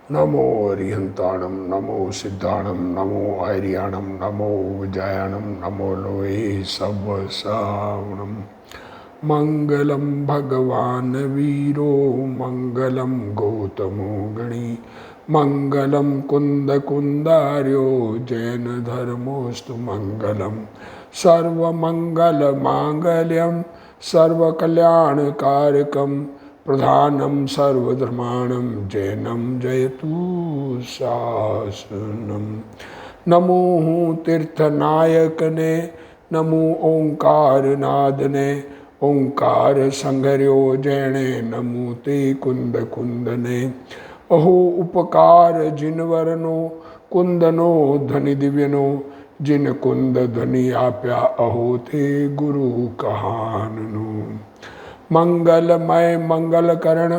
नमो अरिहंताणम नमो सिद्धाणम नमो आर्याणम नमो विजयाणम नमो लोए सवसावणम। मंगलम भगवान वीरो मंगलम गौतमो गणी मंगलम कुंद कुंदार्यो जैन धर्मोस्तु मंगलम सर्वमंगल मांगल्यम सर्वकल्याणकारकम प्रधानम सर्वधर्माणम जैनम जयतु शासनम। नमो तीर्थनायक ने नमो ओंकार नाद ने ओंकार संघर्यो जैने नमो ते कुंद कुंदने। अहो उपकार जिनवरनो कुंदनो ध्वनि दिव्यनो जिन कुंद ध्वनि आप्या अहो ते गुरु कहाननो। मंगलमय मंगल करण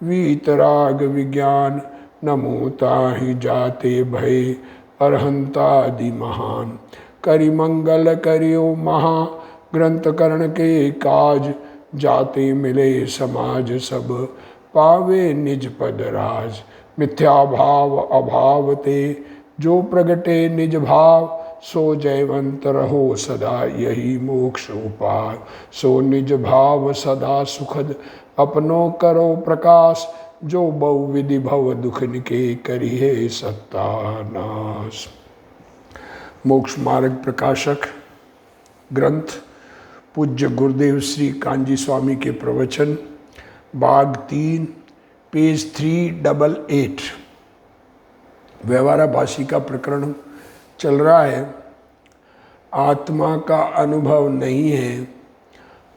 वीतराग विज्ञान नमो ताहि जाते भय अरहंतादि महान। करि मंगल करियो महा ग्रंथ करण के काज जाते मिले समाज सब पावे निज पद राज। मिथ्या भाव अभाव ते जो प्रगटे निज भाव सो जयवंत रहो सदा यही मोक्ष उपाय। सो निज भाव सदा सुखद अपनो करो प्रकाश जो बहुविधि भव दुख निके करिहे सत्तानाश। मोक्ष मार्ग प्रकाशक ग्रंथ पूज्य गुरुदेव श्री कांजी स्वामी के प्रवचन भाग 3 पेज 388 व्यवहाराभाषी का प्रकरण चल रहा है। आत्मा का अनुभव नहीं है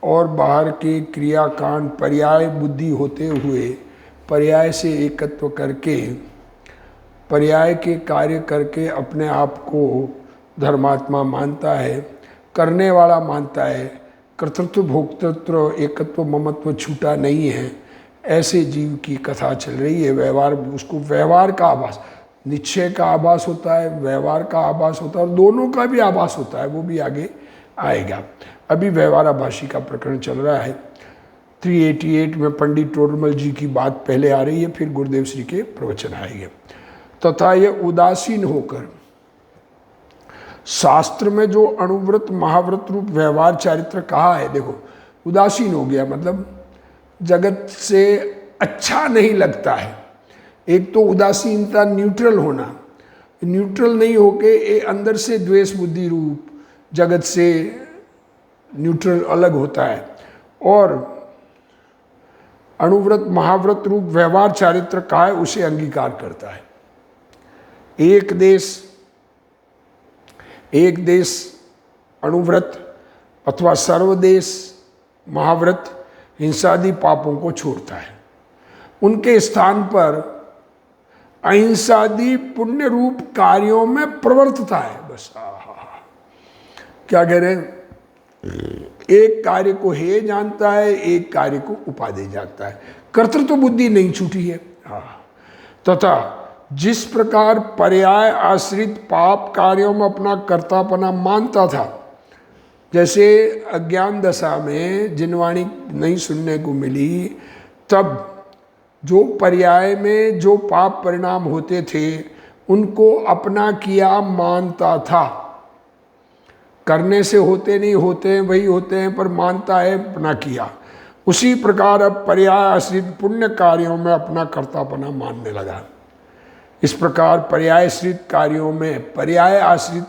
और बाहर के क्रियाकांड पर्याय बुद्धि होते हुए पर्याय से एकत्व करके पर्याय के कार्य करके अपने आप को धर्मात्मा मानता है, करने वाला मानता है। कर्तृत्व भोक्तृत्व एकत्व ममत्व छूटा नहीं है। ऐसे जीव की कथा चल रही है। व्यवहार, उसको व्यवहार का आभास, निश्चय का आभास होता है, व्यवहार का आभास होता है और दोनों का भी आभास होता है, वो भी आगे आएगा। अभी व्यवहाराभाषी का प्रकरण चल रहा है। 388 में पंडित टोडरमल जी की बात पहले आ रही है, फिर गुरुदेव श्री के प्रवचन आएंगे। तथा यह उदासीन होकर शास्त्र में जो अणुव्रत महाव्रत रूप व्यवहार चारित्र कहा है, देखो उदासीन हो गया मतलब जगत से अच्छा नहीं लगता है। एक तो उदासीनता न्यूट्रल होना, न्यूट्रल नहीं होके अंदर से द्वेष बुद्धि रूप जगत से न्यूट्रल अलग होता है। और अणुव्रत महाव्रत रूप व्यवहार चारित्र का है, उसे अंगीकार करता है। एक देश अणुव्रत अथवा सर्वदेश महाव्रत हिंसादि पापों को छोड़ता है। उनके स्थान पर अहिंसादि पुण्य रूप कार्यों में प्रवर्तता है। बस क्या कह रहे हैं, एक कार्य को हे जानता है, एक कार्य को उपादेय जानता है। कर्तृत्व बुद्धि नहीं छूटी है। तथा जिस प्रकार पर्याय आश्रित पाप कार्यों में अपना कर्तापना मानता था, जैसे अज्ञान दशा में जिनवाणी नहीं सुनने को मिली, तब जो पर्याय में जो पाप परिणाम होते थे उनको अपना किया मानता था। करने से होते नहीं, होते हैं वही होते हैं, पर मानता है अपना किया। उसी प्रकार अब पर्याय आश्रित पुण्य कार्यों में अपना कर्तापना मानने लगा। इस प्रकार पर्याय आश्रित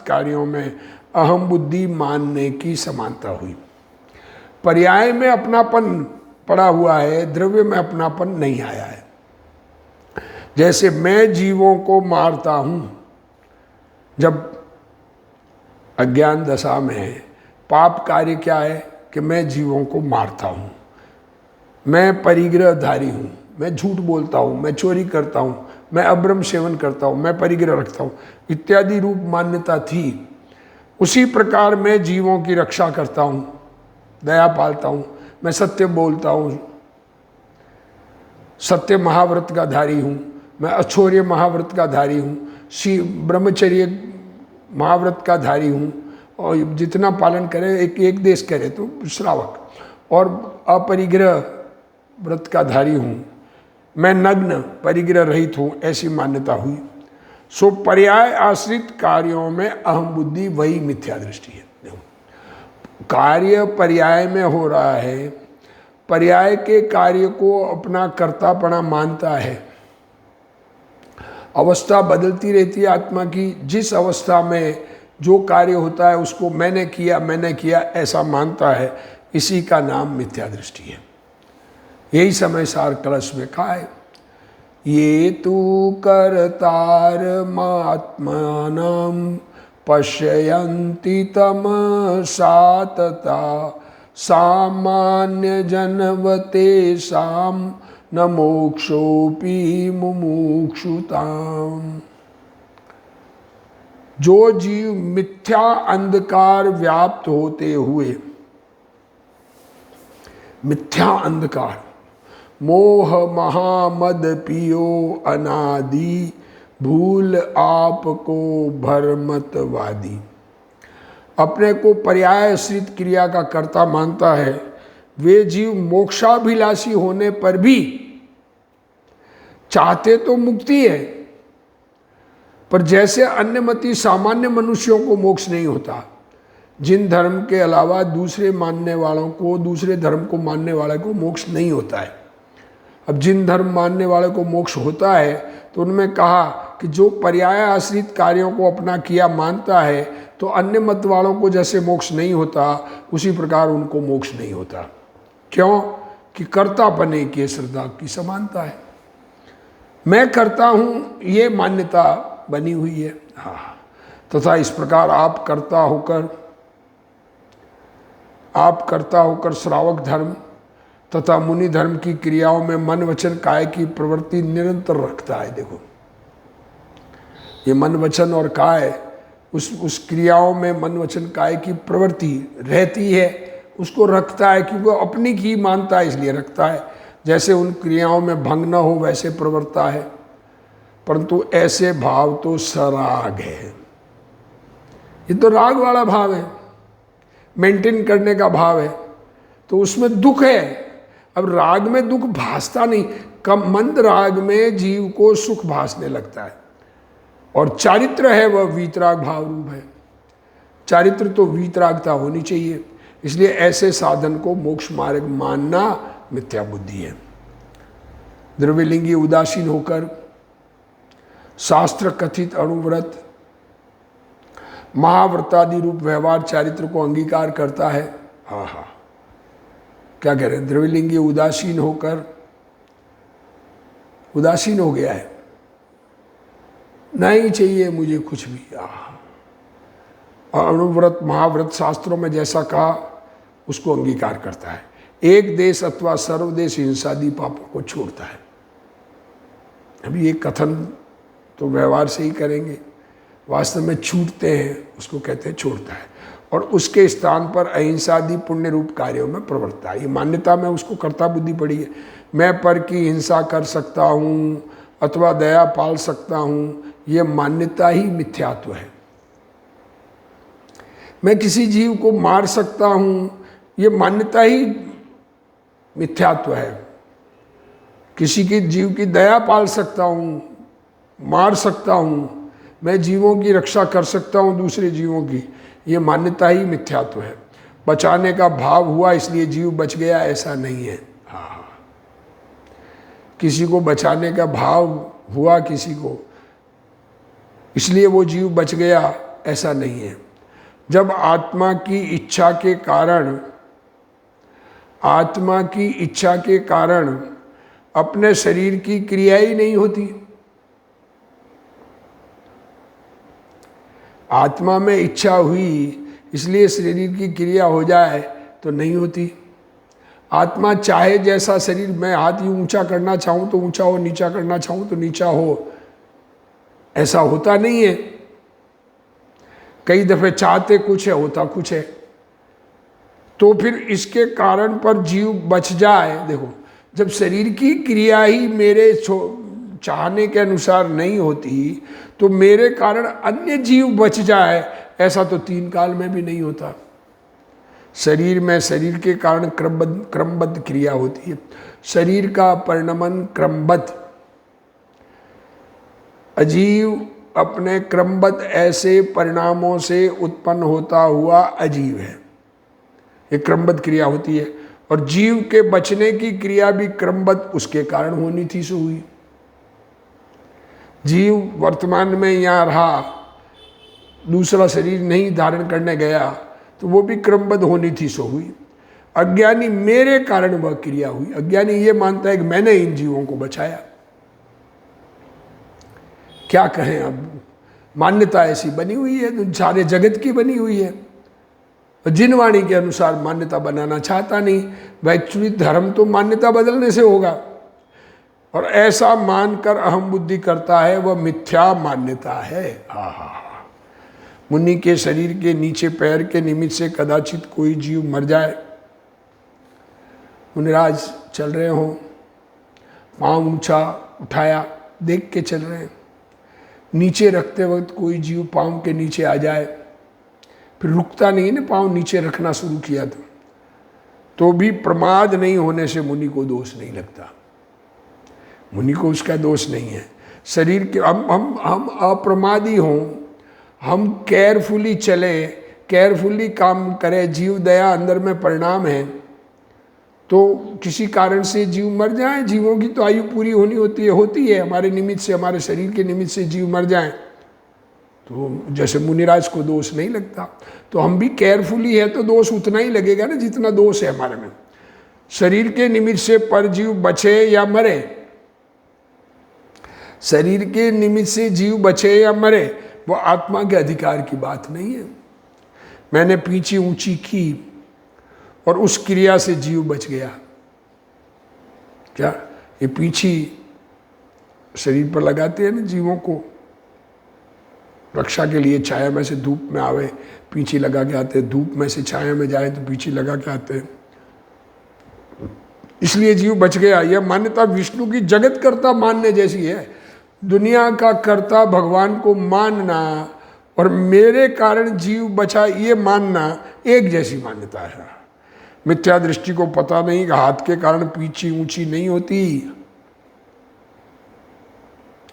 कार्यों में अहम बुद्धि मानने की समानता हुई। पर्याय में अपनापन पड़ा हुआ है, द्रव्य में अपनापन नहीं आया है। जैसे मैं जीवों को मारता हूं, जब अज्ञान दशा में पाप कार्य क्या है कि मैं जीवों को मारता हूं, मैं परिग्रहधारी हूं, मैं झूठ बोलता हूं, मैं चोरी करता हूं, मैं अब्रह्म सेवन करता हूं, मैं परिग्रह रखता हूं इत्यादि रूप मान्यता थी। उसी प्रकार मैं जीवों की रक्षा करता हूं, दया पालता हूं, मैं सत्य बोलता हूं, सत्य महाव्रत का धारी हूं, मैं अछौर्य महाव्रत का धारी हूं, ब्रह्मचर्य महाव्रत का धारी हूं, और जितना पालन करे एक देश करे तो श्रावक, और अपरिग्रह व्रत का धारी हूं, मैं नग्न परिग्रह रहित हूँ, ऐसी मान्यता हुई। सो पर्याय आश्रित कार्यों में अहम बुद्धि वही मिथ्या दृष्टि है। देखो कार्य पर्याय में हो रहा है, पर्याय के कार्य को अपना कर्तापना मानता है। अवस्था बदलती रहती है आत्मा की, जिस अवस्था में जो कार्य होता है उसको मैंने किया ऐसा मानता है, इसी का नाम मिथ्या दृष्टि है। यही समय सार कलश में कहा है, ये तू कर्तार मात्मानं पश्यन्ति तमसा सामान्य जनवते साम न मोक्षोपि मुमुक्षुताम। जो जीव मिथ्या अंधकार व्याप्त होते हुए, मिथ्या अंधकार, मोह महामद पियो अनादि, भूल आपको भरमतवादी, अपने को पर्यायश्रित क्रिया का कर्ता मानता है, वे जीव मोक्षाभिलाषी होने पर भी चाहते तो मुक्ति है, पर जैसे अन्यमति सामान्य मनुष्यों को मोक्ष नहीं होता, जिन धर्म के अलावा दूसरे मानने वालों को, दूसरे धर्म को मानने वाले को मोक्ष नहीं होता है। अब जिन धर्म मानने वाले को मोक्ष होता है, तो उनमें कहा कि जो पर्याय आश्रित कार्यों को अपना किया मानता है, तो अन्य मत वालों को जैसे मोक्ष नहीं होता, उसी प्रकार उनको मोक्ष नहीं होता। क्यों? कि कर्तापने की श्रद्धा की समानता है। मैं करता हूँ, ये मान्यता बनी हुई है। हाँ, तथा इस प्रकार आप करता होकर श्रावक धर्म तथा मुनि धर्म की क्रियाओं में मन वचन काय की प्रवृत्ति निरंतर रखता है। देखो ये मन वचन और काय, उस क्रियाओं में मन वचन काय की प्रवृत्ति रहती है, उसको रखता है, क्योंकि वो अपनी की मानता है इसलिए रखता है। जैसे उन क्रियाओं में भंग न हो वैसे प्रवृत्ता है, परंतु ऐसे भाव तो सराग है। ये तो राग वाला भाव है, मेंटेन करने का भाव है, तो उसमें दुख है। अब राग में दुख भासता नहीं, कम मंद राग में जीव को सुख भासने लगता है। और चारित्र है वह वीतराग भाव रूप है। चारित्र तो वीतरागता होनी चाहिए, इसलिए ऐसे साधन को मोक्ष मार्ग मानना मिथ्या बुद्धि है। द्रव्यलिंगी उदासीन होकर शास्त्र कथित अणुव्रत महाव्रतादि रूप व्यवहार चारित्र को अंगीकार करता है। हाँ हाँ, क्या कह रहे हैं? द्रव्यलिंगी उदासीन होकर उदासीन हो गया है, नहीं चाहिए मुझे कुछ भी। अणुव्रत महाव्रत शास्त्रों में जैसा कहा उसको अंगीकार करता है। एक देश अथवा सर्वदेश हिंसादि पापों को छोड़ता है। अभी ये कथन तो व्यवहार से ही करेंगे, वास्तव में छूटते हैं उसको कहते हैं छोड़ता है। और उसके स्थान पर अहिंसादि पुण्य रूप कार्यों में प्रवृत्ता है। ये मान्यता में उसको कर्ता बुद्धि पड़ी है। मैं पर की हिंसा कर सकता हूँ अथवा दया पाल सकता हूँ, ये मान्यता ही मिथ्यात्व है। मैं किसी जीव को मार सकता हूँ, ये मान्यता ही मिथ्यात्व है। किसी की जीव की दया पाल सकता हूँ, मार सकता हूँ, मैं जीवों की रक्षा कर सकता हूँ दूसरे जीवों की, ये मान्यता ही मिथ्यात्व है। बचाने का भाव हुआ इसलिए जीव बच गया, ऐसा नहीं है। हाँ, किसी को बचाने का भाव हुआ किसी को, इसलिए वो जीव बच गया, ऐसा नहीं है। जब आत्मा की इच्छा के कारण अपने शरीर की क्रिया ही नहीं होती। आत्मा में इच्छा हुई इसलिए शरीर की क्रिया हो जाए तो नहीं होती। आत्मा चाहे जैसा शरीर, मैं हाथ यूँ ऊंचा करना चाहूँ तो ऊंचा हो, नीचा करना चाहूँ तो नीचा हो, ऐसा होता नहीं है। कई दफे चाहते कुछ है, होता कुछ है। तो फिर इसके कारण पर जीव बच जाए। देखो, जब शरीर की क्रिया ही मेरे चाहने के अनुसार नहीं होती, तो मेरे कारण अन्य जीव बच जाए, ऐसा तो तीन काल में भी नहीं होता। शरीर में शरीर के कारण क्रमबद्ध क्रिया होती है। शरीर का परिणमन क्रमबद्ध, अजीव अपने क्रमबद्ध ऐसे परिणामों से उत्पन्न होता हुआ अजीव है। ये क्रमबद्ध क्रिया होती है। और जीव के बचने की क्रिया भी क्रमबद्ध उसके कारण होनी थी सो हुई। जीव वर्तमान में यहाँ रहा, दूसरा शरीर नहीं धारण करने गया, तो वो भी क्रमबद्ध होनी थी सो हुई। अज्ञानी मेरे कारण वह क्रिया हुई। अज्ञानी ये मानता है कि मैंने इन जीवों को बचाया। क्या कहें, अब मान्यता ऐसी बनी हुई है, सारे जगत की बनी हुई है। जिन वाणी के अनुसार मान्यता बनाना चाहता नहीं, वह एक्चुअली धर्म तो मान्यता बदलने से होगा। और ऐसा मानकर अहम बुद्धि करता है, वह मिथ्या मान्यता है। मुनि के शरीर के नीचे पैर के निमित्त से कदाचित कोई जीव मर जाए। मुनिराज चल रहे हों, पाँव ऊंचा उठाया, देख के चल रहे हैं, नीचे रखते वक्त कोई जीव पाँव के नीचे आ जाए, फिर रुकता नहीं ना, पाँव नीचे रखना शुरू किया तो भी प्रमाद नहीं होने से मुनि को दोष नहीं लगता। मुनि को उसका दोष नहीं है। शरीर के हम अप्रमादी हों, हम केयरफुली चले, केयरफुली काम करें, जीव दया अंदर में परिणाम है, तो किसी कारण से जीव मर जाए, जीवों की तो आयु पूरी होती है हमारे निमित्त से, हमारे शरीर के निमित्त से जीव मर जाए, तो जैसे मुनिराज को दोष नहीं लगता। तो हम भी केयरफुली है तो दोष उतना ही लगेगा ना जितना दोष है हमारे में। शरीर के निमित्त से परजीव बचे या मरे, शरीर के निमित्त से जीव बचे या मरे, वो आत्मा के अधिकार की बात नहीं है। मैंने पीछे ऊंची की और उस क्रिया से जीव बच गया। क्या ये पीछी शरीर पर लगाते हैं ना जीवों को रक्षा के लिए, छाया में से धूप में आवे पीछे लगा के आते हैं, धूप में से छाया में जाए तो पीछे लगा के आते हैं, इसलिए जीव बच गया। यह मान्यता विष्णु की जगत कर्ता मानने जैसी है। दुनिया का कर्ता भगवान को मानना और मेरे कारण जीव बचा ये मानना एक जैसी मान्यता है। मिथ्या दृष्टि को पता नहीं कि हाथ के कारण पीछे ऊंची नहीं होती,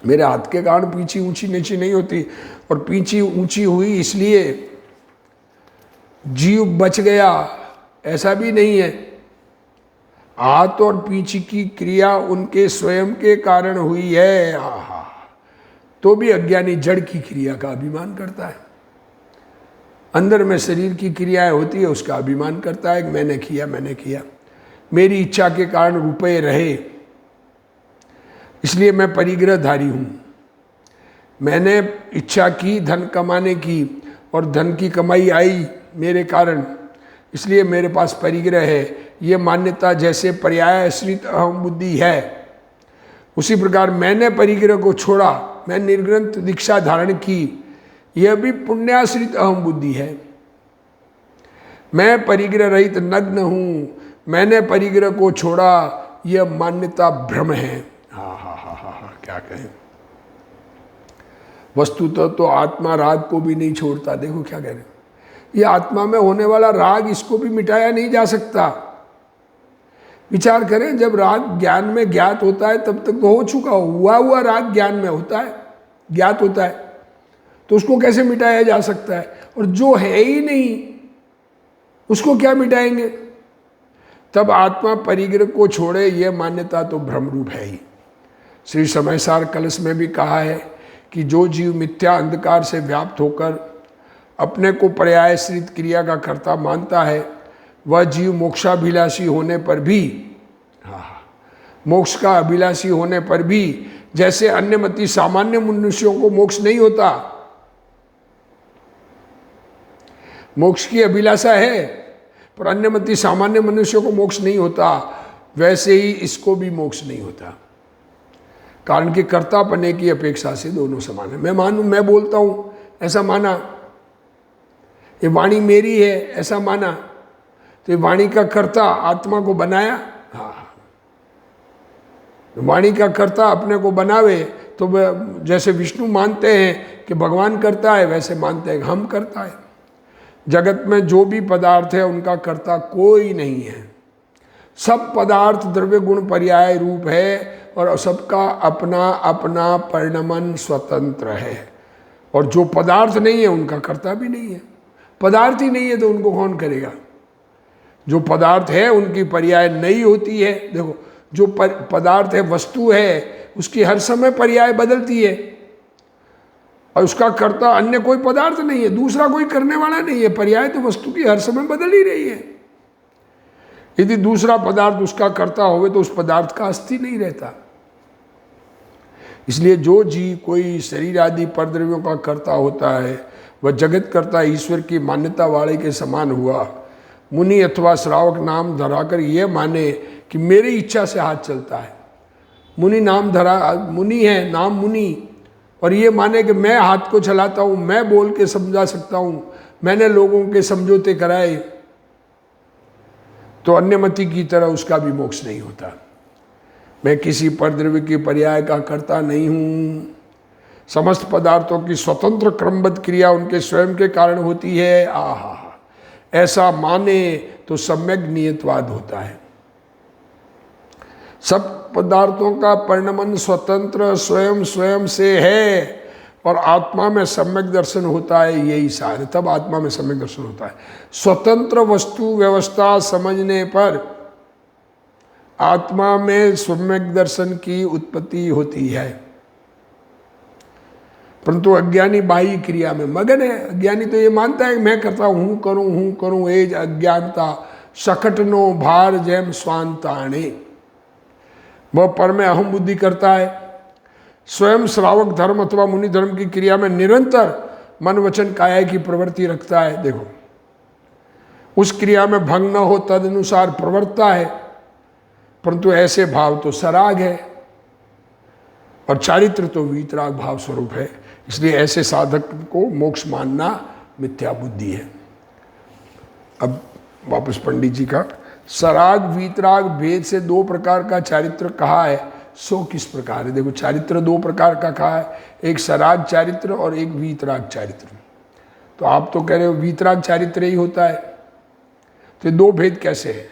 मेरे हाथ के कारण पीछे ऊंची नीची नहीं होती, और पीछे ऊंची हुई इसलिए जीव बच गया, ऐसा भी नहीं है। हाथ और पीछे की क्रिया उनके स्वयं के कारण हुई है, तो भी अज्ञानी जड़ की क्रिया का अभिमान करता है। अंदर में शरीर की क्रियाएं होती है, उसका अभिमान करता है कि मैंने किया, मेरी इच्छा के कारण रुपए रहे, इसलिए मैं परिग्रहधारी हूँ। मैंने इच्छा की धन कमाने की और धन की कमाई आई मेरे कारण, इसलिए मेरे पास परिग्रह है। ये मान्यता जैसे पर्यायाश्रित अहम बुद्धि है, उसी प्रकार मैंने परिग्रह को छोड़ा, मैं निर्ग्रंथ दीक्षा धारण की, यह भी पुण्याश्रित अहम बुद्धि है। मैं परिग्रह रहित नग्न हूँ, मैंने परिग्रह को छोड़ा, यह मान्यता भ्रम है। क्या कहें। वस्तुतः तो आत्मा राग को भी नहीं छोड़ता। देखो क्या कह रहे हैं, ये आत्मा में होने वाला राग, इसको भी मिटाया नहीं जा सकता। विचार करें, जब राग ज्ञान में ज्ञात होता है तब तक तो हो चुका, हुआ राग ज्ञान में होता है, ज्ञात होता है, तो उसको कैसे मिटाया जा सकता है। और जो है ही नहीं उसको क्या मिटाएंगे। तब आत्मा परिग्रह को छोड़े, यह मान्यता तो भ्रम रूप है ही। श्री समयसार कलश में भी कहा है कि जो जीव मिथ्या अंधकार से व्याप्त होकर अपने को पर्यायश्रित क्रिया का कर्ता मानता है, वह जीव मोक्षाभिलाषी होने पर भी, मोक्ष का अभिलाषी होने पर भी, जैसे अन्यमति सामान्य मनुष्यों को मोक्ष नहीं होता, मोक्ष की अभिलाषा है पर अन्यमति सामान्य मनुष्यों को मोक्ष नहीं होता, वैसे ही इसको भी मोक्ष नहीं होता। कारण कि कर्ता पने की अपेक्षा से दोनों समान है। मैं बोलता हूँ ऐसा माना, ये वाणी मेरी है ऐसा माना, तो ये वाणी का कर्ता आत्मा को बनाया। वाणी का कर्ता अपने को बनावे तो जैसे विष्णु मानते हैं कि भगवान करता है, वैसे मानते हैं कि हम करता है। जगत में जो भी पदार्थ है उनका कर्ता कोई नहीं है। सब पदार्थ द्रव्य गुण पर्याय रूप है और सबका अपना अपना परिणमन स्वतंत्र है। और जो पदार्थ नहीं है उनका कर्ता भी नहीं है। पदार्थ ही नहीं है तो उनको कौन करेगा? जो पदार्थ है उनकी पर्याय नहीं होती है। देखो, जो पदार्थ है, वस्तु है, उसकी हर समय पर्याय बदलती है और उसका कर्ता अन्य कोई पदार्थ नहीं है, दूसरा कोई करने वाला नहीं है। पर्याय तो वस्तु की हर समय बदल ही रही है। यदि दूसरा पदार्थ उसका कर्ता होवे तो उस पदार्थ का अस्थि नहीं रहता। इसलिए जो जीव कोई शरीर आदि परद्रव्यों का कर्ता होता है वह जगत कर्ता ईश्वर की मान्यता वाले के समान हुआ। मुनि अथवा श्रावक नाम धराकर यह माने कि मेरी इच्छा से हाथ चलता है। मुनि नाम धरा, मुनि है, नाम मुनि, और ये माने कि मैं हाथ को चलाता हूँ, मैं बोल के समझा सकता हूँ, मैंने लोगों के समझौते कराए, तो अन्यमति की तरह उसका भी मोक्ष नहीं होता। मैं किसी परद्रव्य की पर्याय का कर्ता नहीं हूँ। समस्त पदार्थों की स्वतंत्र क्रमबद्ध क्रिया उनके स्वयं के कारण होती है। आहा, ऐसा माने तो सम्यक नियतवाद होता है। सब पदार्थों का परिणमन स्वतंत्र स्वयं स्वयं से है और आत्मा में सम्यक दर्शन होता है, यही सार है। तब आत्मा में सम्यक दर्शन होता है। स्वतंत्र वस्तु व्यवस्था समझने पर आत्मा में सम्यक दर्शन की उत्पत्ति होती है। परंतु अज्ञानी बाह्य क्रिया में मगन है। अज्ञानी तो ये मानता है कि मैं करता हूँ करूँ, एज अज्ञानता सकटनो भार जैम स्वांताणे। वह पर में अहम बुद्धि करता है। स्वयं श्रावक धर्म अथवा मुनि धर्म की क्रिया में निरंतर मन वचन काया की प्रवृत्ति रखता है। देखो, उस क्रिया में भंग न हो तद अनुसार प्रवर्तता है, परंतु ऐसे भाव तो सराग है और चारित्र तो वीतराग भाव स्वरूप है। इसलिए ऐसे साधक को मोक्ष मानना मिथ्या बुद्धि है। अब वापस पंडित जी का, सराग वीतराग भेद से दो प्रकार का चारित्र कहा है, सो किस प्रकार है? देखो, चारित्र दो प्रकार का कहा है, एक सराग चारित्र और एक वीतराग चारित्र। तो आप तो कह रहे हो वीतराग चारित्र ही होता है, तो ये दो भेद कैसे है?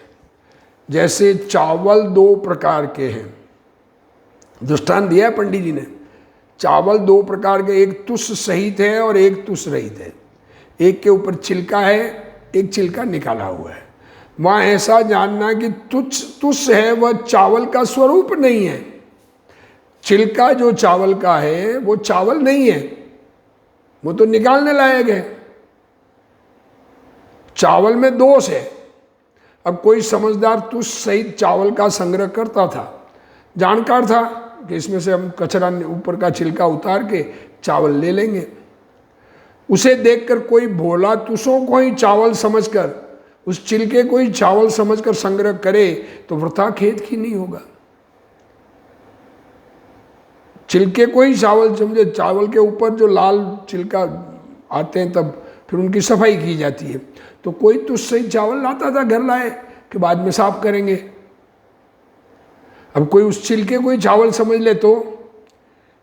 जैसे चावल दो प्रकार के हैं, दृष्टांत दिया है पंडित जी ने। चावल दो प्रकार के, एक तुष सहित है और एक तुष रहित है। एक के ऊपर छिलका है, एक छिलका निकाला हुआ है। वहाँ ऐसा जानना कि तुष है वह चावल का स्वरूप नहीं है। छिलका जो चावल का है वो चावल नहीं है, वो तो निकालने लायक है। चावल में दोष है। अब कोई समझदार तुष सहित चावल का संग्रह करता था, जानकार था कि इसमें से हम कचरा ऊपर का छिलका उतार के चावल ले लेंगे। उसे देखकर कोई भोला तुषों को ही चावल समझकर, उस छिलके को ही चावल समझकर संग्रह करे तो वृथा खेत की नहीं होगा। छिलके को ही चावल समझे, चावल के ऊपर जो लाल छिलका आते हैं तब फिर उनकी सफाई की जाती है। तो कोई तुष सही चावल लाता था, घर लाए कि बाद में साफ करेंगे। अब कोई उस छिलके को ही चावल समझ ले तो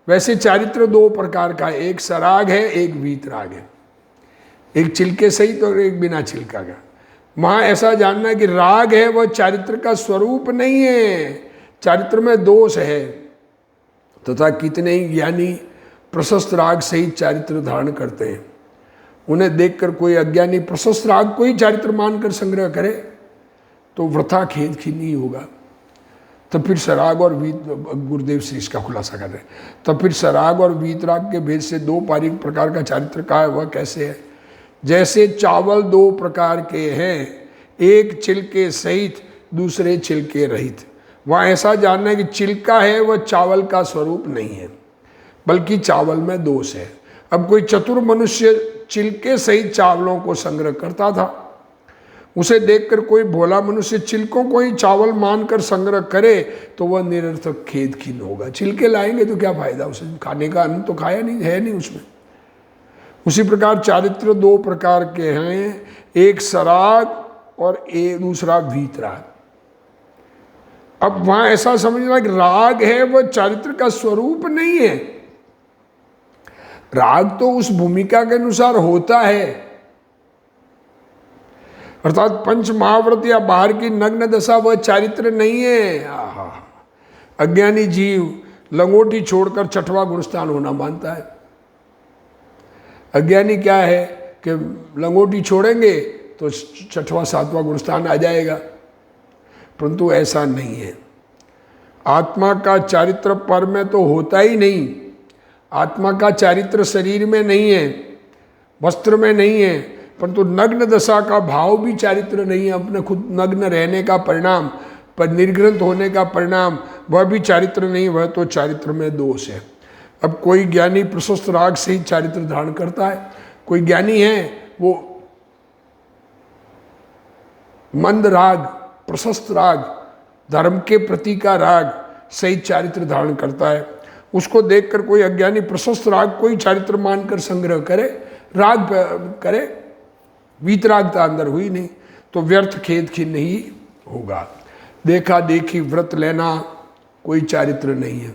वैसे चारित्र दो प्रकार का है, एक सराग है, एक वीतराग है। एक छिलके सहित और एक बिना छिलका का। वहाँ ऐसा जानना है कि राग है वह चारित्र का स्वरूप नहीं है, चारित्र में दोष है। तथा कितने ही ज्ञानी प्रशस्त राग सहित चारित्र धारण करते हैं। उन्हें देखकर कोई अज्ञानी प्रशस्त राग को ही चारित्र मानकर संग्रह करे तो वृथा खेद की नहीं होगा। तब फिर सराग और गुरुदेव श्री इसका खुलासा कर रहे हैं। तब फिर सराग और वीतराग के भेद से दो पारिक प्रकार का चारित्र कहा है, वह कैसे है? जैसे चावल दो प्रकार के हैं, एक छिलके सहित दूसरे छिलके रहित। वहाँ ऐसा जानना है कि छिलका है वह चावल का स्वरूप नहीं है, बल्कि चावल में दोष है। अब कोई चतुर मनुष्य छिलके सहित चावलों को संग्रह करता था, उसे देखकर कोई भोला मनुष्य छिलकों को ही चावल मानकर संग्रह करे तो वह निरर्थक खेद खीन होगा। छिलके लाएंगे तो क्या फायदा, उसे खाने का अन्न तो खाया नहीं है नहीं उसमें। उसी प्रकार चारित्र दो प्रकार के हैं, एक सराग और एक दूसरा वीतराग। अब वहां ऐसा समझना कि राग है वह चारित्र का स्वरूप नहीं है। राग तो उस भूमिका के अनुसार होता है, अर्थात पंच महाव्रत या बाहर की नग्न दशा वह चारित्र नहीं है। आहा, अज्ञानी जीव लंगोटी छोड़कर छठवां गुणस्थान होना मानता है। अज्ञानी क्या है कि लंगोटी छोड़ेंगे तो छठवां सातवां गुणस्थान आ जाएगा, परंतु ऐसा नहीं है। आत्मा का चारित्र पर में तो होता ही नहीं। आत्मा का चारित्र शरीर में नहीं है, वस्त्र में नहीं है, परंतु नग्न दशा का भाव भी चारित्र नहीं है। अपने खुद नग्न रहने का परिणाम, पर निर्ग्रंथ होने का परिणाम, वह भी चारित्र नहीं, वह तो चारित्र में दोष है। अब कोई ज्ञानी प्रशस्त राग से ही चारित्र धारण करता है, कोई ज्ञानी है वो मंद राग, प्रशस्त राग, धर्म के प्रति का राग सही चारित्र धारण करता है। उसको देखकर कोई अज्ञानी प्रशस्त राग को ही चारित्र मानकर संग्रह करे, राग करे, वीतरागता अंदर हुई नहीं, तो व्यर्थ खेद खिन्न ही होगा। देखा देखी व्रत लेना कोई चारित्र नहीं है।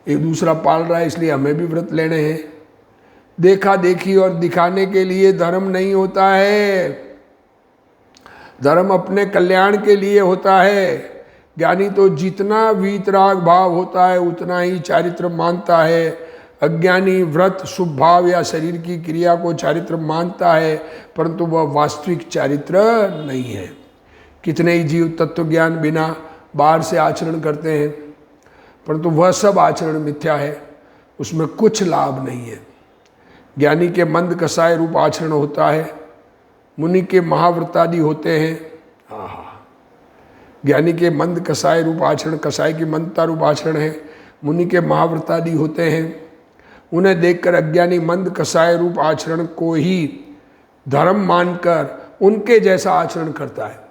एक दूसरा पाल रहा है इसलिए हमें भी व्रत लेने हैं। देखा देखी और दिखाने के लिए धर्म नहीं होता है। धर्म अपने कल्याण के लिए होता है। ज्ञानी तो जितना वीतराग भाव होता है उतना ही चारित्र मानता है। अज्ञानी व्रत, शुभ भाव या शरीर की क्रिया को चारित्र मानता है, परंतु वह वास्तविक चारित्र नहीं है। कितने ही जीव तत्व ज्ञान बिना बाहर से आचरण करते हैं, परंतु वह सब आचरण मिथ्या है, उसमें कुछ लाभ नहीं है। ज्ञानी के मंद कसाय रूप आचरण होता है, मुनि के महाव्रतादि होते हैं। ज्ञानी के मंद कसाय रूप आचरण, कसाय की मंदता रूप आचरण है, मुनि के महाव्रतादि होते हैं। उन्हें देखकर अज्ञानी मंद कसाय रूप आचरण को ही धर्म मानकर उनके जैसा आचरण करता है।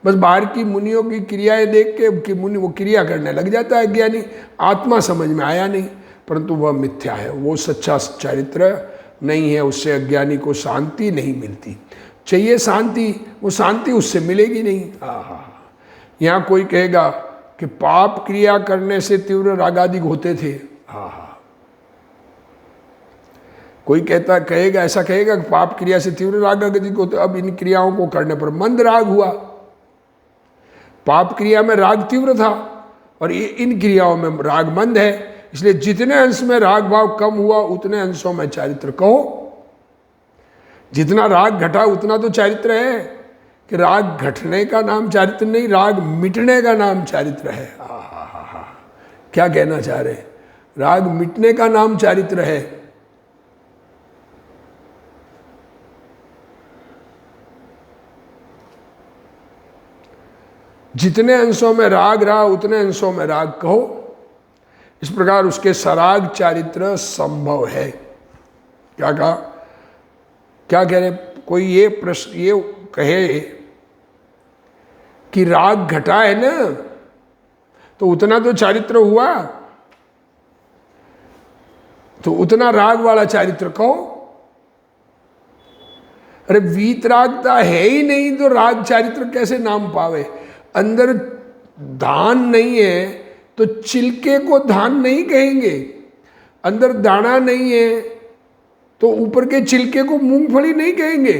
बस बाहर की मुनियों की क्रियाएं देख के कि मुनि वो क्रिया करने लग जाता है। अज्ञानी आत्मा समझ में आया नहीं, परंतु वह मिथ्या है, वो सच्चा चारित्र नहीं है। उससे अज्ञानी को शांति नहीं मिलती। चाहिए शांति, वो शांति उससे मिलेगी नहीं। यहाँ कोई कहेगा कि पाप क्रिया करने से तीव्र रागादि होते थे। कोई कहेगा ऐसा कहेगा कि पाप क्रिया से तीव्र रागादि होते, अब इन क्रियाओं को करने पर मंद राग हुआ। पाप क्रिया में राग तीव्र था और इन क्रियाओं में राग मंद है, इसलिए जितने अंश में राग भाव कम हुआ उतने अंशों में चारित्र कहो। जितना राग घटा उतना तो चारित्र है, कि राग घटने का नाम चारित्र नहीं, राग मिटने का नाम चारित्र है। क्या कहना चाह रहे हैं? राग मिटने का नाम चारित्र है। जितने अंशों में राग रहा उतने अंशों में राग कहो। इस प्रकार उसके सराग चारित्र संभव है। क्या कहा? क्या कह रहे? कोई ये प्रश्न ये कहे कि राग घटा है ना, तो उतना तो चारित्र हुआ, तो उतना राग वाला चारित्र कहो। अरे वीतरागता है ही नहीं तो राग चारित्र कैसे नाम पावे? अंदर धान नहीं है तो चिलके को धान नहीं कहेंगे। अंदर दाना नहीं है तो ऊपर के छिलके को मूंगफली नहीं कहेंगे।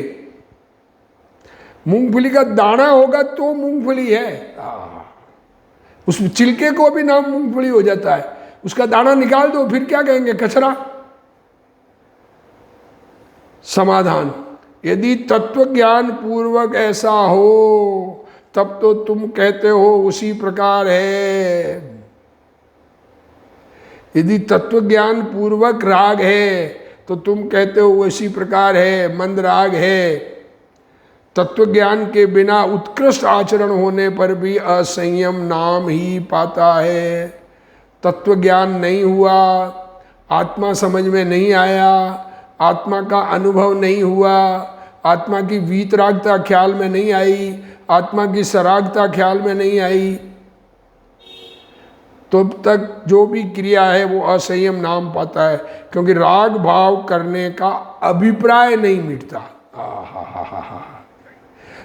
मूंगफली का दाना होगा तो मूंगफली है। उस छिलके को भी नाम मूंगफली हो जाता है। उसका दाना निकाल दो फिर क्या कहेंगे? कचरा। समाधान, यदि तत्व ज्ञान पूर्वक ऐसा हो तब तो तुम कहते हो उसी प्रकार है। यदि तत्व ज्ञान पूर्वक राग है तो तुम कहते हो उसी प्रकार है, मंद राग है। तत्व ज्ञान के बिना उत्कृष्ट आचरण होने पर भी असंयम नाम ही पाता है। तत्व ज्ञान नहीं हुआ, आत्मा समझ में नहीं आया, आत्मा का अनुभव नहीं हुआ, आत्मा की वीतरागता ख्याल में नहीं आई, आत्मा की सरागता ख्याल में नहीं आई, तो अब तक जो भी क्रिया है वो असंयम नाम पाता है, क्योंकि राग भाव करने का अभिप्राय नहीं मिटता।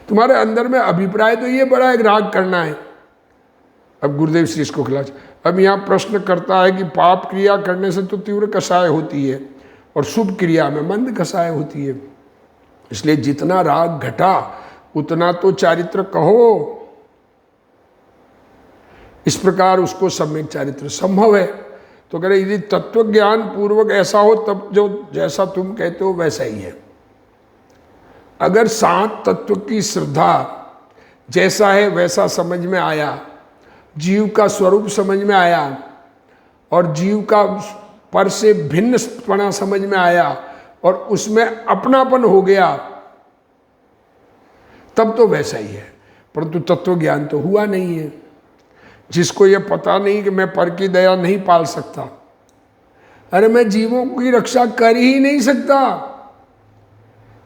तुम्हारे अंदर में अभिप्राय तो ये बड़ा है राग करना है। अब गुरुदेव श्री इसको खिलाच। अब यहाँ प्रश्न करता है कि पाप क्रिया करने से तो तीव्र कषाय होती है और शुभ क्रिया में मंद कषाय होती है। इसलिए जितना राग घटा उतना तो चारित्र कहो। इस प्रकार उसको सम्यक चारित्र संभव है। तो कह रहे यदि तत्व ज्ञान पूर्वक ऐसा हो तब जो जैसा तुम कहते हो वैसा ही है। अगर 7 तत्व की श्रद्धा जैसा है वैसा समझ में आया, जीव का स्वरूप समझ में आया और जीव का पर से भिन्नपना समझ में आया और उसमें अपनापन हो गया, तब तो वैसा ही है। परंतु तत्व ज्ञान तो हुआ नहीं है। जिसको यह पता नहीं कि मैं पर की दया नहीं पाल सकता, अरे मैं जीवों की रक्षा कर ही नहीं सकता,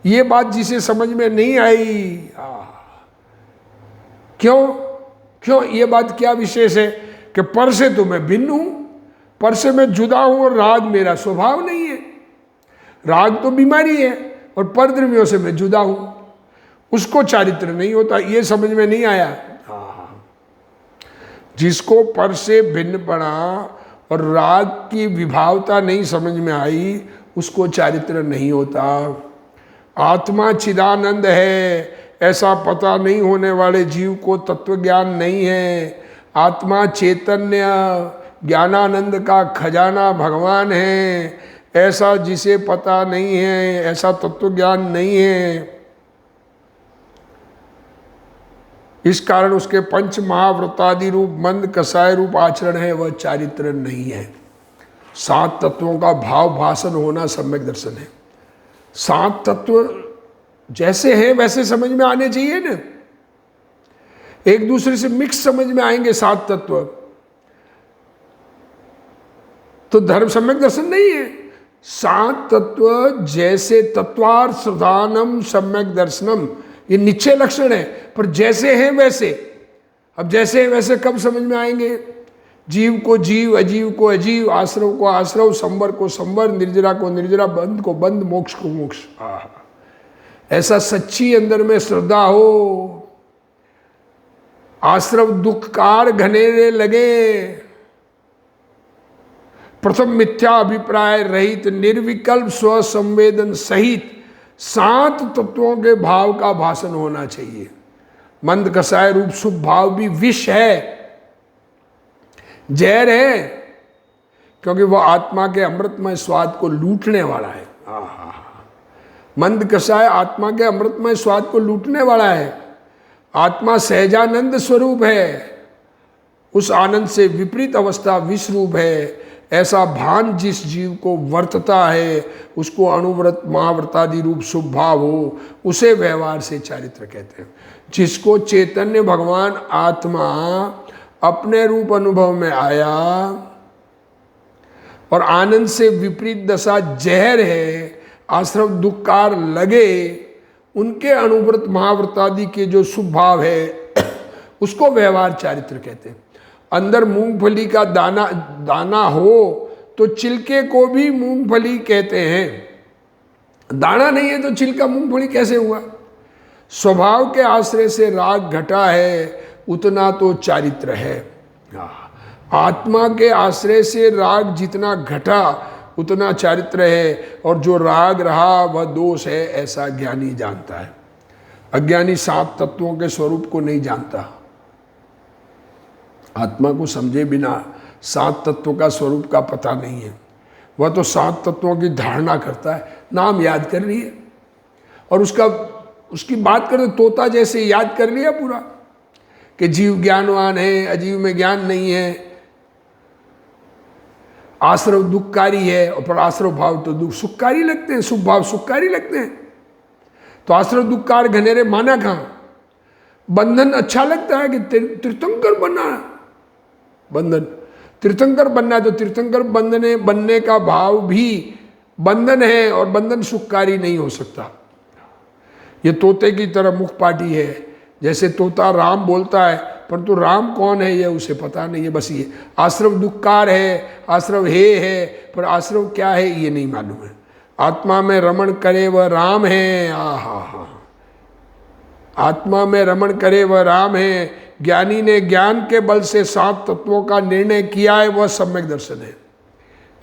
ये बात जिसे समझ में नहीं आई। क्यों ये बात क्या विशेष है कि पर से तो मैं भिन्न हूं, पर से मैं जुदा हूं और राग मेरा स्वभाव नहीं है। राग तो बीमारी है और पर द्रव्यों से मैं जुदा हूं, उसको चारित्र नहीं होता, ये समझ में नहीं आया। जिसको पर से भिन्न पड़ा और राग की विभावता नहीं समझ में आई, उसको चारित्र नहीं होता। आत्मा चिदानंद है ऐसा पता नहीं होने वाले जीव को तत्व ज्ञान नहीं है। आत्मा चैतन्य ज्ञानानंद का खजाना भगवान है, ऐसा जिसे पता नहीं है, ऐसा तत्व ज्ञान नहीं है। इस कारण उसके पंच महाव्रतादि रूप मंद कसाय रूप आचरण है, वह चारित्र नहीं है। 7 तत्वों का भाव भाषण होना सम्यक दर्शन है। 7 तत्व जैसे हैं वैसे समझ में आने चाहिए ना, एक दूसरे से मिक्स समझ में आएंगे 7 तत्व तो धर्म सम्यक दर्शन नहीं है। 7 तत्व जैसे तत्वार श्रद्धानम सम्यक दर्शनम, ये निश्चय लक्षण है, पर जैसे हैं वैसे। अब जैसे हैं वैसे कब समझ में आएंगे? जीव को जीव, अजीव को अजीव, आश्रव को आश्रव, संवर को संवर, निर्जरा को निर्जरा, बंध को बंध, मोक्ष को मोक्ष। ऐसा सच्ची अंदर में श्रद्धा हो, आश्रव दुखकार घनेरे लगे, प्रथम मिथ्या अभिप्राय रहित निर्विकल्प स्व संवेदन सहित 7 तत्वों के भाव का भाषण होना चाहिए। मंद कसाय रूप शुभ भाव भी विष है, जहर है, क्योंकि वह आत्मा के अमृतमय स्वाद को लूटने वाला है। मंद कसाय आत्मा के अमृतमय स्वाद को लूटने वाला है। आत्मा सहजानंद स्वरूप है, उस आनंद से विपरीत अवस्था विष रूप है। ऐसा भान जिस जीव को वर्तता है, उसको अणुव्रत महाव्रतादि रूप शुभ भाव हो, उसे व्यवहार से चारित्र कहते हैं। जिसको चैतन्य भगवान आत्मा अपने रूप अनुभव में आया और आनंद से विपरीत दशा जहर है, आश्रम दुखकार लगे, उनके अणुव्रत महाव्रतादि के जो शुभ भाव है उसको व्यवहार चारित्र कहते हैं। अंदर मूंगफली का दाना हो तो छिलके को भी मूंगफली कहते हैं। दाना नहीं है तो छिलका मूंगफली कैसे हुआ? स्वभाव के आश्रय से राग घटा है, उतना तो चारित्र है। आत्मा के आश्रय से राग जितना घटा उतना चारित्र है, और जो राग रहा वह दोष है, ऐसा ज्ञानी जानता है। अज्ञानी 7 तत्वों के स्वरूप को नहीं जानता। आत्मा को समझे बिना 7 तत्वों का स्वरूप का पता नहीं है। वह तो 7 तत्वों की धारणा करता है, नाम याद कर लिए और उसकी बात करते तोता जैसे याद कर लिया पूरा कि जीव ज्ञानवान है, अजीव में ज्ञान नहीं है, आश्रव दुखकारी है, और पर आश्रव भाव तो दुख सुखकारी लगते हैं, शुभ भाव सुखकारी लगते हैं। तो आश्रव दुखकार घनेरे माना कहाँ? बंधन अच्छा लगता है कि तीर्थंकर बनना, बंधन तीर्थंकर बनना है तो तीर्थंकर बनने का भाव भी बंधन है, और बंधन सुखकारी नहीं हो सकता। ये तोते की तरह मुख पाटी है, जैसे तोता राम बोलता है परंतु राम कौन है यह उसे पता नहीं है। बस ये आश्रव दुखकार है, आश्रव है, पर आश्रव क्या है ये नहीं मालूम है। आत्मा में रमण करे वह राम है। आत्मा में रमण करे वह राम है। ज्ञानी ने ज्ञान के बल से 7 तत्वों का निर्णय किया है, वह सम्यक दर्शन है।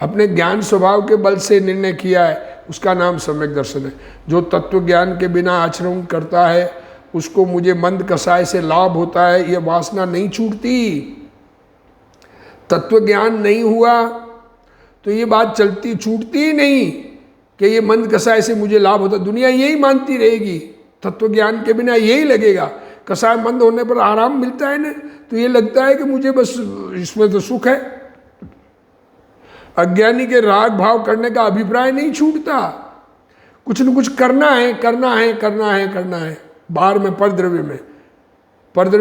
अपने ज्ञान स्वभाव के बल से निर्णय किया है, उसका नाम सम्यक दर्शन है। जो तत्व ज्ञान के बिना आचरण करता है उसको मुझे मंद कसाय से लाभ होता है, ये वासना नहीं छूटती। तत्व ज्ञान नहीं हुआ तो ये बात चलती छूटती ही नहीं कि ये मंद कसाय से मुझे लाभ होता। दुनिया यही मानती रहेगी, तत्व ज्ञान के बिना यही लगेगा। कसाय मंद होने पर आराम मिलता है ना, तो ये लगता है कि मुझे बस इसमें तो सुख है। अज्ञानी के राग भाव करने का अभिप्राय नहीं छूटता, कुछ न कुछ करना है, करना है, करना है, करना है। बाहर में परद्रव्य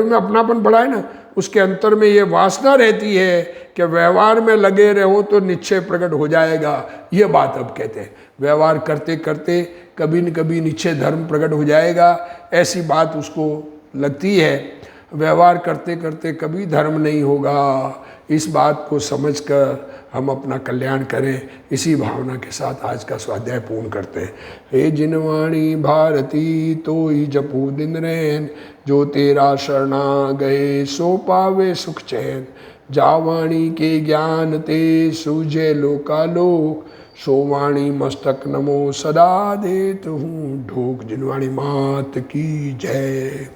में अपनापन बड़ा है ना, उसके अंतर में ये वासना रहती है कि व्यवहार में लगे रहो तो निश्चय प्रकट हो जाएगा। ये बात अब कहते हैं, व्यवहार करते करते कभी न कभी निश्चय धर्म प्रकट हो जाएगा, ऐसी बात उसको लगती है। व्यवहार करते करते कभी धर्म नहीं होगा। इस बात को समझकर हम अपना कल्याण करें, इसी भावना के साथ आज का स्वाध्याय पूर्ण करते हैं। हे जिनवाणी भारती तो ही जपू दिन रैन, जो तेरा शरणा गए सो पावे सुख चैन। जावाणी के ज्ञान ते सूझे लोकालोक, सोवाणी मस्तक नमो सदा देत हूँ ढोक। जिनवाणी मात की जय।